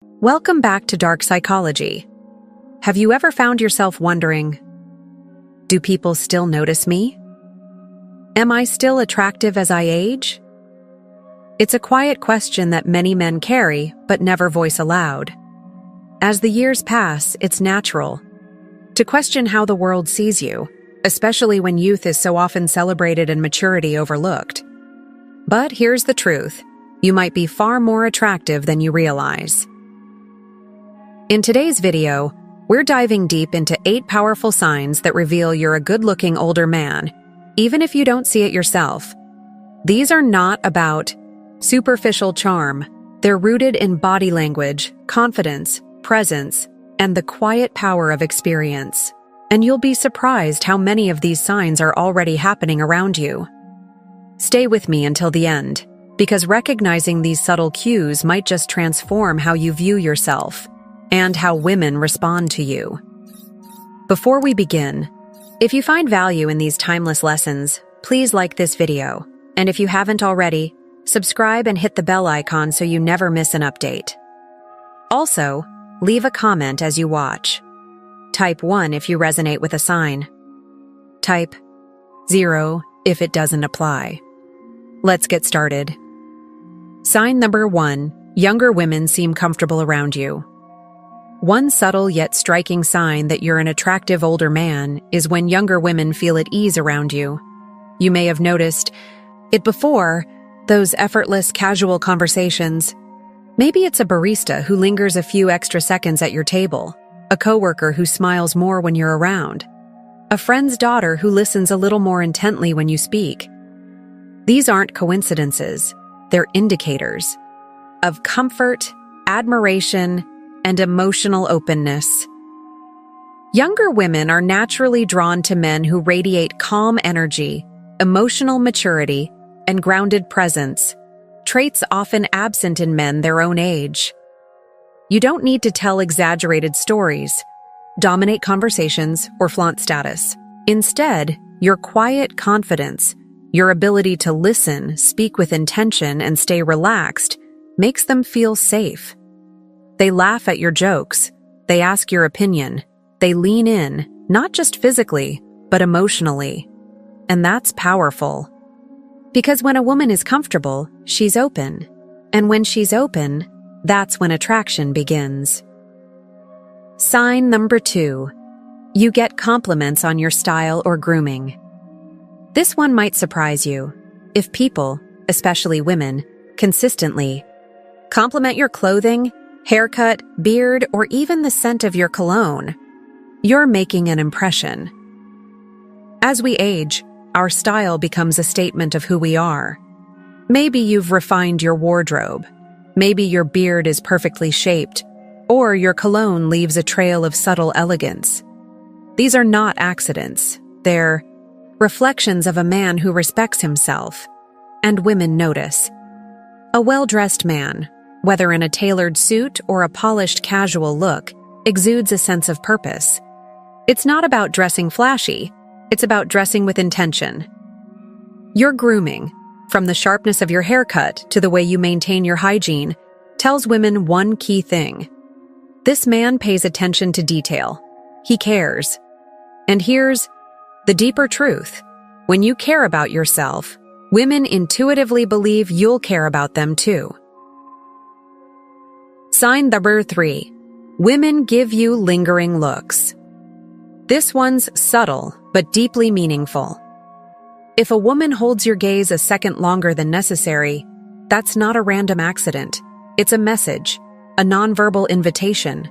Welcome back to Dark Psychology. Have you ever found yourself wondering, do people still notice me? Am I still attractive as I age? It's a quiet question that many men carry but never voice aloud. As the years pass, it's natural to question how the world sees you, especially when youth is so often celebrated and maturity overlooked. But here's the truth: you might be far more attractive than you realize. In today's video, we're diving deep into 8 powerful signs that reveal you're a good-looking older man, even if you don't see it yourself. These are not about superficial charm. They're rooted in body language, confidence, presence, and the quiet power of experience. And you'll be surprised how many of these signs are already happening around you. Stay with me until the end, because recognizing these subtle cues might just transform how you view yourself and how women respond to you. Before we begin, if you find value in these timeless lessons, please like this video. And if you haven't already, subscribe and hit the bell icon so you never miss an update. Also, leave a comment as you watch. Type 1 if you resonate with a sign. Type 0 if it doesn't apply. Let's get started. Sign number 1. Younger women seem comfortable around you. One subtle yet striking sign that you're an attractive older man is when younger women feel at ease around you. You may have noticed it before, those effortless, casual conversations. Maybe it's a barista who lingers a few extra seconds at your table, a coworker who smiles more when you're around, a friend's daughter who listens a little more intently when you speak. These aren't coincidences, they're indicators of comfort, admiration, and emotional openness. Younger women are naturally drawn to men who radiate calm energy, emotional maturity, and grounded presence, traits often absent in men their own age. You don't need to tell exaggerated stories, dominate conversations, or flaunt status. Instead, your quiet confidence, your ability to listen, speak with intention, and stay relaxed makes them feel safe. They laugh at your jokes, they ask your opinion, they lean in, not just physically, but emotionally. And that's powerful. Because when a woman is comfortable, she's open. And when she's open, that's when attraction begins. Sign number 2. You get compliments on your style or grooming. This one might surprise you. If people, especially women, consistently compliment your clothing, haircut, beard, or even the scent of your cologne, you're making an impression. As we age, our style becomes a statement of who we are. Maybe you've refined your wardrobe. Maybe your beard is perfectly shaped, or your cologne leaves a trail of subtle elegance. These are not accidents. They're reflections of a man who respects himself, and women notice. A well-dressed man, whether in a tailored suit or a polished casual look, exudes a sense of purpose. It's not about dressing flashy, it's about dressing with intention. Your grooming, from the sharpness of your haircut to the way you maintain your hygiene, tells women one key thing. This man pays attention to detail. He cares. And here's the deeper truth. When you care about yourself, women intuitively believe you'll care about them too. Sign number 3. Women give you lingering looks. This one's subtle, but deeply meaningful. If a woman holds your gaze a second longer than necessary, that's not a random accident. It's a message, a nonverbal invitation.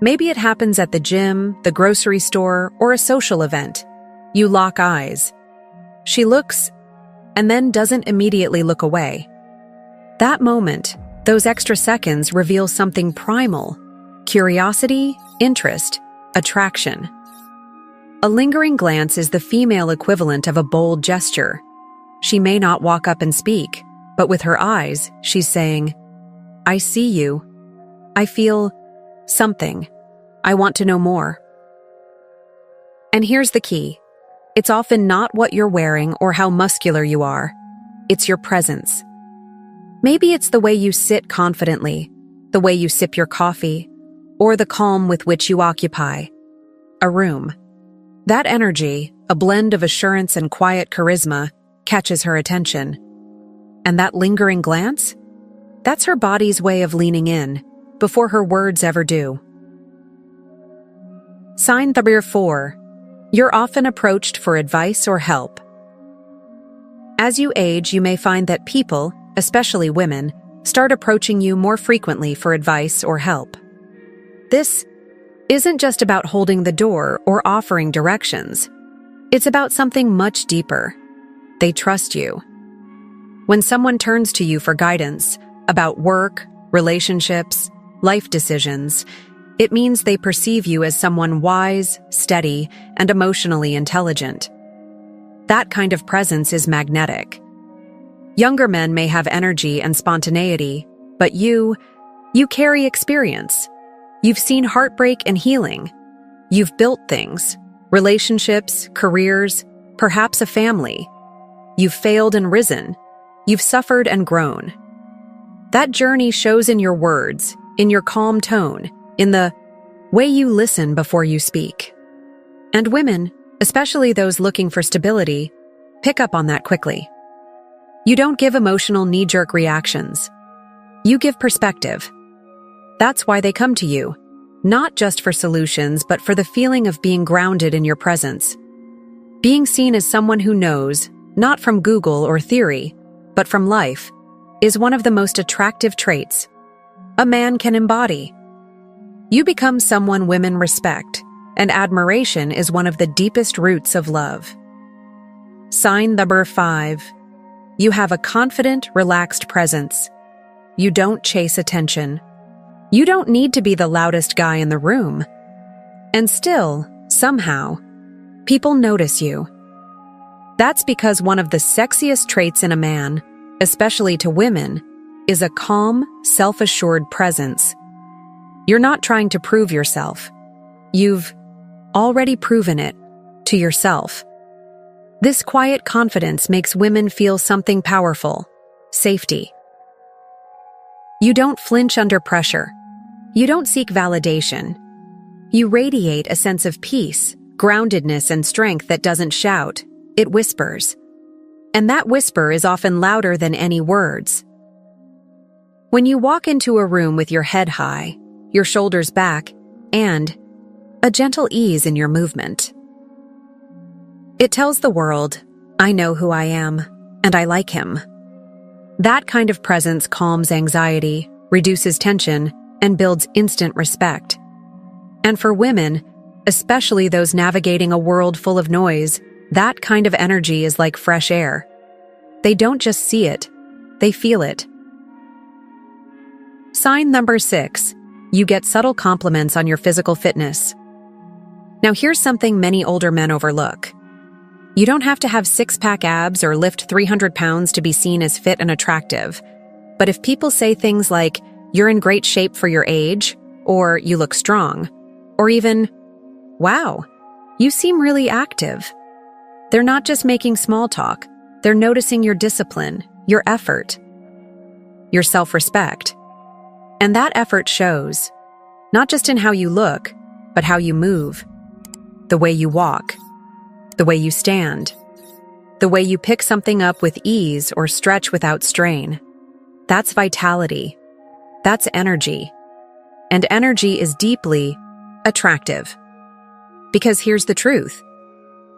Maybe it happens at the gym, the grocery store, or a social event. You lock eyes. She looks, and then doesn't immediately look away. That moment, those extra seconds reveal something primal: curiosity, interest, attraction. A lingering glance is the female equivalent of a bold gesture. She may not walk up and speak, but with her eyes, she's saying, "I see you. I feel something. I want to know more." And here's the key. It's often not what you're wearing or how muscular you are. It's your presence. Maybe it's the way you sit confidently, the way you sip your coffee, or the calm with which you occupy a room. That energy, a blend of assurance and quiet charisma, catches her attention. And that lingering glance? That's her body's way of leaning in, before her words ever do. Sign number 4. You're often approached for advice or help. As you age, you may find that people, especially women, start approaching you more frequently for advice or help. This isn't just about holding the door or offering directions. It's about something much deeper. They trust you. When someone turns to you for guidance about work, relationships, life decisions, it means they perceive you as someone wise, steady, and emotionally intelligent. That kind of presence is magnetic. Younger men may have energy and spontaneity, but you carry experience. You've seen heartbreak and healing. You've built things, relationships, careers, perhaps a family. You've failed and risen. You've suffered and grown. That journey shows in your words, in your calm tone, in the way you listen before you speak. And women, especially those looking for stability, pick up on that quickly. You don't give emotional knee-jerk reactions. You give perspective. That's why they come to you, not just for solutions, but for the feeling of being grounded in your presence. Being seen as someone who knows, not from Google or theory, but from life, is one of the most attractive traits a man can embody. You become someone women respect, and admiration is one of the deepest roots of love. Sign number 5. You have a confident, relaxed presence. You don't chase attention. You don't need to be the loudest guy in the room. And still, somehow, people notice you. That's because one of the sexiest traits in a man, especially to women, is a calm, self-assured presence. You're not trying to prove yourself. You've already proven it to yourself. This quiet confidence makes women feel something powerful: safety. You don't flinch under pressure. You don't seek validation. You radiate a sense of peace, groundedness, and strength that doesn't shout, it whispers. And that whisper is often louder than any words. When you walk into a room with your head high, your shoulders back, and a gentle ease in your movement, it tells the world, I know who I am, and I like him. That kind of presence calms anxiety, reduces tension, and builds instant respect. And for women, especially those navigating a world full of noise, that kind of energy is like fresh air. They don't just see it, they feel it. Sign number 6. You get subtle compliments on your physical fitness. Now here's something many older men overlook. You don't have to have six-pack abs or lift 300 pounds to be seen as fit and attractive. But if people say things like, you're in great shape for your age, or you look strong, or even, wow, you seem really active, they're not just making small talk, they're noticing your discipline, your effort, your self-respect. And that effort shows, not just in how you look, but how you move, the way you walk, the way you stand, the way you pick something up with ease or stretch without strain. That's vitality. That's energy. And energy is deeply attractive. Because here's the truth.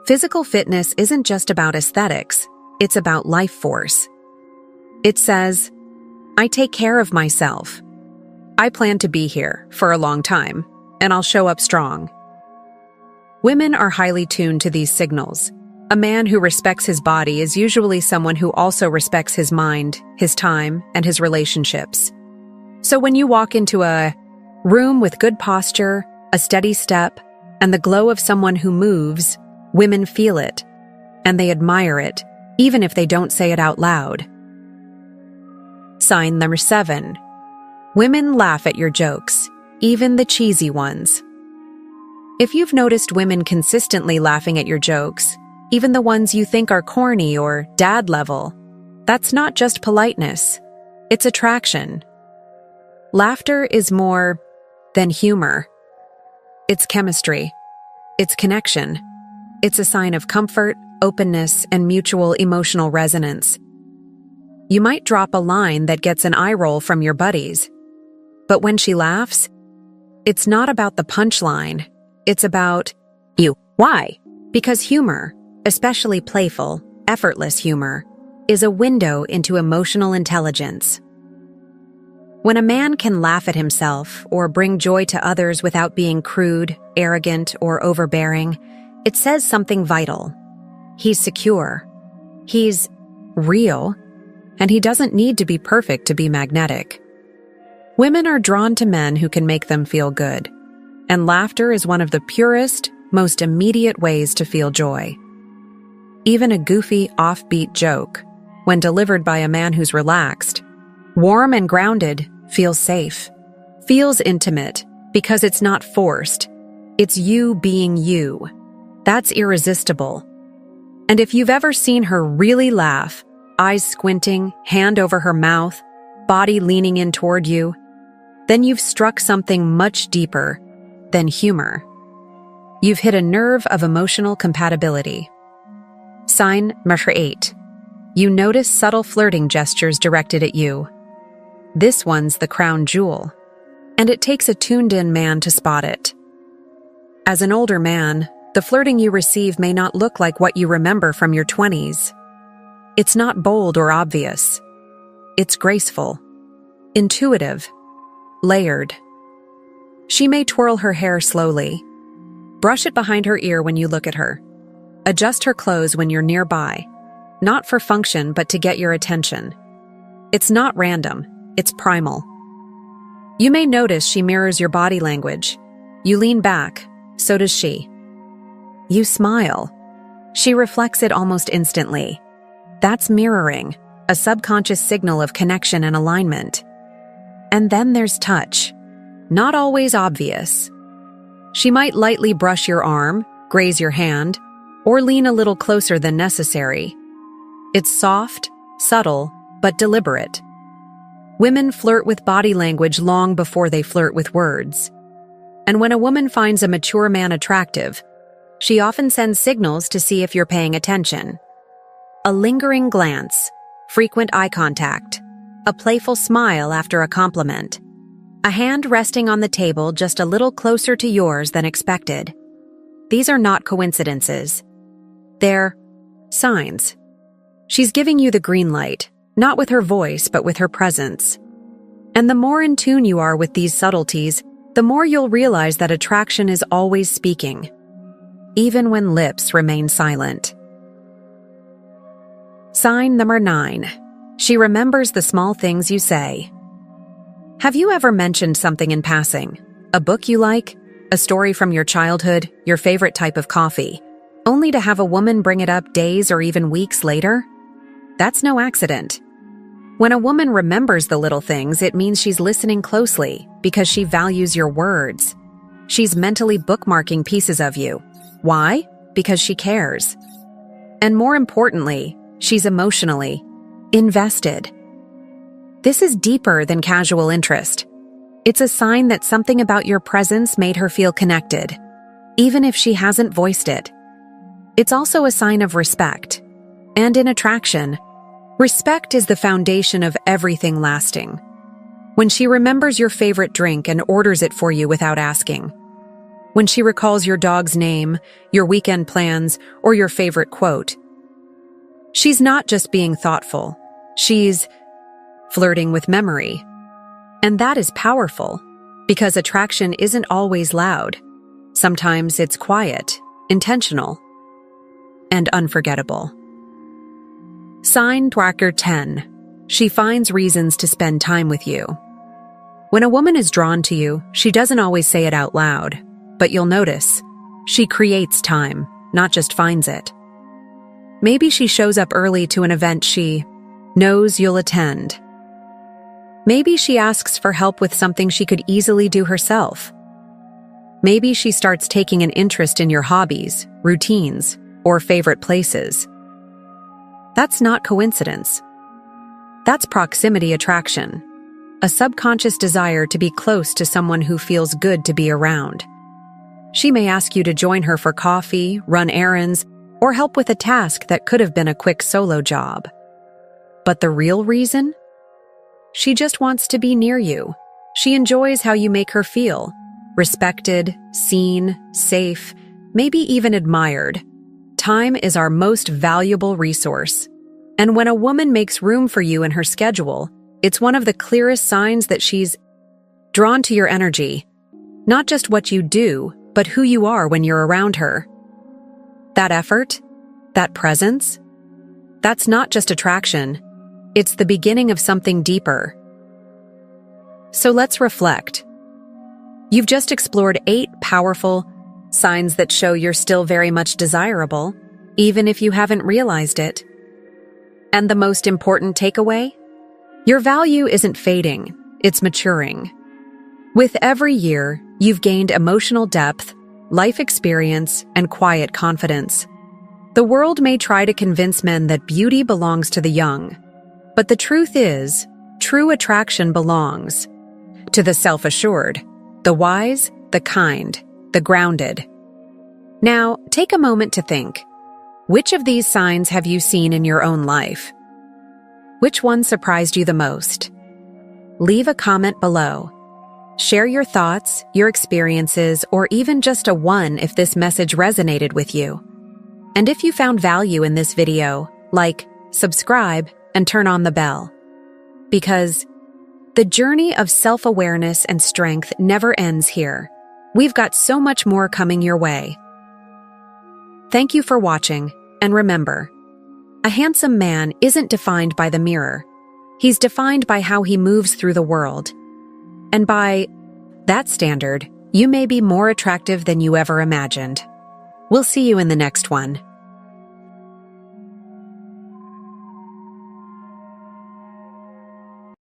Physical fitness isn't just about aesthetics, it's about life force. It says, I take care of myself. I plan to be here for a long time, and I'll show up strong. Women are highly tuned to these signals. A man who respects his body is usually someone who also respects his mind, his time, and his relationships. So when you walk into a room with good posture, a steady step, and the glow of someone who moves, women feel it, and they admire it, even if they don't say it out loud. Sign number 7. Women laugh at your jokes, even the cheesy ones. If you've noticed women consistently laughing at your jokes, even the ones you think are corny or dad level, that's not just politeness, it's attraction. Laughter is more than humor. It's chemistry. It's connection. It's a sign of comfort, openness, and mutual emotional resonance. You might drop a line that gets an eye roll from your buddies, but when she laughs, it's not about the punchline. It's about you. Why? Because humor, especially playful, effortless humor, is a window into emotional intelligence. When a man can laugh at himself or bring joy to others without being crude, arrogant, or overbearing, it says something vital. He's secure. He's real. And he doesn't need to be perfect to be magnetic. Women are drawn to men who can make them feel good. And laughter is one of the purest, most immediate ways to feel joy. Even a goofy, offbeat joke, when delivered by a man who's relaxed, warm and grounded, feels safe, feels intimate, because it's not forced. It's you being you. That's irresistible. And if you've ever seen her really laugh, eyes squinting, hand over her mouth, body leaning in toward you, then you've struck something much deeper than humor. You've hit a nerve of emotional compatibility. Sign number 8. You notice subtle flirting gestures directed at you. This one's the crown jewel, and it takes a tuned-in man to spot it. As an older man, the flirting you receive may not look like what you remember from your 20s. It's not bold or obvious. It's graceful, intuitive, layered. She may twirl her hair slowly, brush it behind her ear when you look at her, adjust her clothes when you're nearby, not for function but to get your attention. It's not random, it's primal. You may notice she mirrors your body language. You lean back, so does she. You smile. She reflects it almost instantly. That's mirroring, a subconscious signal of connection and alignment. And then there's touch. Not always obvious. She might lightly brush your arm, graze your hand, or lean a little closer than necessary. It's soft, subtle, but deliberate. Women flirt with body language long before they flirt with words. And when a woman finds a mature man attractive, she often sends signals to see if you're paying attention. A lingering glance, frequent eye contact, a playful smile after a compliment, a hand resting on the table just a little closer to yours than expected. These are not coincidences. They're signs. She's giving you the green light, not with her voice but with her presence. And the more in tune you are with these subtleties, the more you'll realize that attraction is always speaking, even when lips remain silent. Sign number 9. She remembers the small things you say. Have you ever mentioned something in passing? A book you like? A story from your childhood? Your favorite type of coffee? Only to have a woman bring it up days or even weeks later? That's no accident. When a woman remembers the little things, it means she's listening closely because she values your words. She's mentally bookmarking pieces of you. Why? Because she cares. And more importantly, she's emotionally invested. This is deeper than casual interest. It's a sign that something about your presence made her feel connected, even if she hasn't voiced it. It's also a sign of respect. And in attraction, respect is the foundation of everything lasting. When she remembers your favorite drink and orders it for you without asking. When she recalls your dog's name, your weekend plans, or your favorite quote. She's not just being thoughtful. She's flirting with memory. And that is powerful, because attraction isn't always loud. Sometimes it's quiet, intentional, and unforgettable. Sign Dwacker 10. She finds reasons to spend time with you. When a woman is drawn to you, she doesn't always say it out loud, but you'll notice, she creates time, not just finds it. Maybe she shows up early to an event she knows you'll attend. Maybe she asks for help with something she could easily do herself. Maybe she starts taking an interest in your hobbies, routines, or favorite places. That's not coincidence. That's proximity attraction. a subconscious desire to be close to someone who feels good to be around. She may ask you to join her for coffee, run errands, or help with a task that could have been a quick solo job. But the real reason? She just wants to be near you. She enjoys how you make her feel, respected, seen, safe, maybe even admired. Time is our most valuable resource. And when a woman makes room for you in her schedule, it's one of the clearest signs that she's drawn to your energy. Not just what you do, but who you are when you're around her. That effort, that presence, that's not just attraction. It's the beginning of something deeper. So let's reflect. You've just explored 8 powerful signs that show you're still very much desirable, even if you haven't realized it. And the most important takeaway? Your value isn't fading, it's maturing. With every year, you've gained emotional depth, life experience, and quiet confidence. The world may try to convince men that beauty belongs to the young, but the truth is, true attraction belongs to the self-assured, the wise, the kind, the grounded. Now, take a moment to think. Which of these signs have you seen in your own life? Which one surprised you the most? Leave a comment below. Share your thoughts, your experiences, or even just a 1 if this message resonated with you. And if you found value in this video, like, subscribe, and turn on the bell. Because the journey of self-awareness and strength never ends here. We've got so much more coming your way. Thank you for watching, and remember, a handsome man isn't defined by the mirror. He's defined by how he moves through the world. And by that standard, you may be more attractive than you ever imagined. We'll see you in the next one.